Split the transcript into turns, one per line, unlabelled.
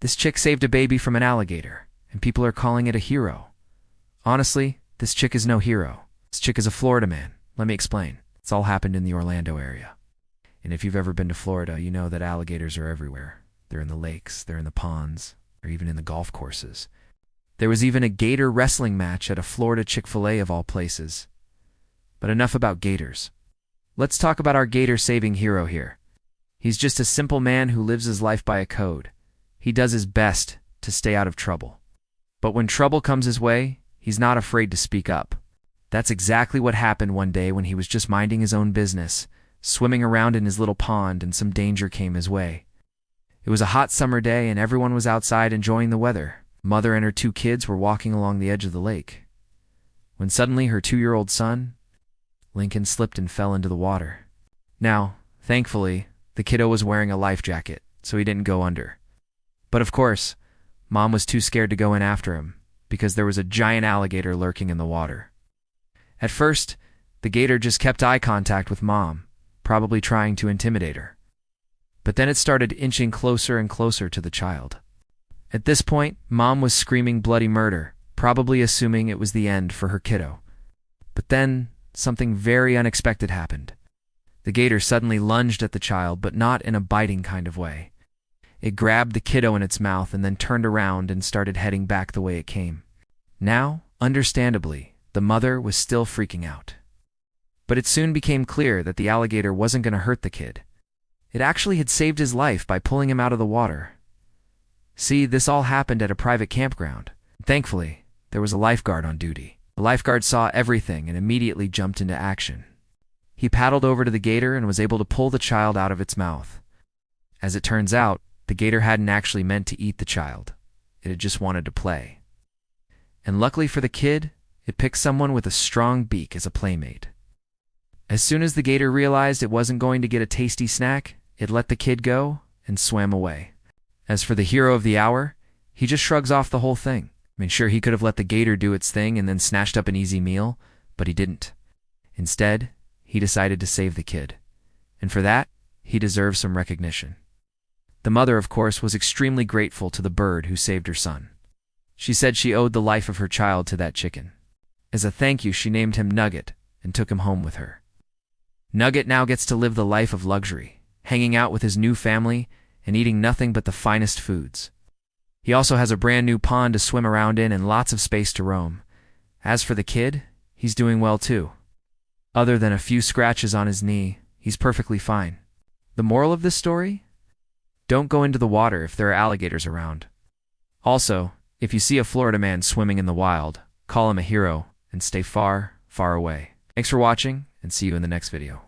This chick saved a baby from an alligator, and people are calling it a hero. Honestly, this chick is no hero. This chick is a Florida man. Let me explain. It's all happened in the Orlando area. And if you've ever been to Florida, you know that alligators are everywhere. They're in the lakes, they're in the ponds, or even in the golf courses. There was even a gator wrestling match at a Florida Chick-fil-A of all places. But enough about gators. Let's talk about our gator-saving hero here. He's just a simple man who lives his life by a code. He does his best to stay out of trouble. But when trouble comes his way, he's not afraid to speak up. That's exactly what happened one day when he was just minding his own business, swimming around in his little pond, and some danger came his way. It was a hot summer day and everyone was outside enjoying the weather. Mother and her 2 kids were walking along the edge of the lake, when suddenly her 2-year-old son, Lincoln, slipped and fell into the water. Now, thankfully, the kiddo was wearing a life jacket, so he didn't go under. But of course, Mom was too scared to go in after him, because there was a giant alligator lurking in the water. At first, the gator just kept eye contact with Mom, probably trying to intimidate her. But then it started inching closer and closer to the child. At this point, Mom was screaming bloody murder, probably assuming it was the end for her kiddo. But then, something very unexpected happened. The gator suddenly lunged at the child, but not in a biting kind of way. It grabbed the kiddo in its mouth and then turned around and started heading back the way it came. Now, understandably, the mother was still freaking out. But it soon became clear that the alligator wasn't going to hurt the kid. It actually had saved his life by pulling him out of the water. See, this all happened at a private campground. Thankfully, there was a lifeguard on duty. The lifeguard saw everything and immediately jumped into action. He paddled over to the gator and was able to pull the child out of its mouth. As it turns out, the gator hadn't actually meant to eat the child. It had just wanted to play. And luckily for the kid, it picked someone with a strong beak as a playmate. As soon as the gator realized it wasn't going to get a tasty snack, it let the kid go and swam away. As for the hero of the hour, he just shrugs off the whole thing. Sure, he could have let the gator do its thing and then snatched up an easy meal, but he didn't. Instead, he decided to save the kid. And for that, he deserves some recognition. The mother, of course, was extremely grateful to the bird who saved her son. She said she owed the life of her child to that chicken. As a thank you, she named him Nugget and took him home with her. Nugget now gets to live the life of luxury, hanging out with his new family and eating nothing but the finest foods. He also has a brand new pond to swim around in and lots of space to roam. As for the kid, he's doing well too. Other than a few scratches on his knee, he's perfectly fine. The moral of this story? Don't go into the water if there are alligators around. Also, if you see a Florida man swimming in the wild, call him a hero and stay far, far away. Thanks for watching, and see you in the next video.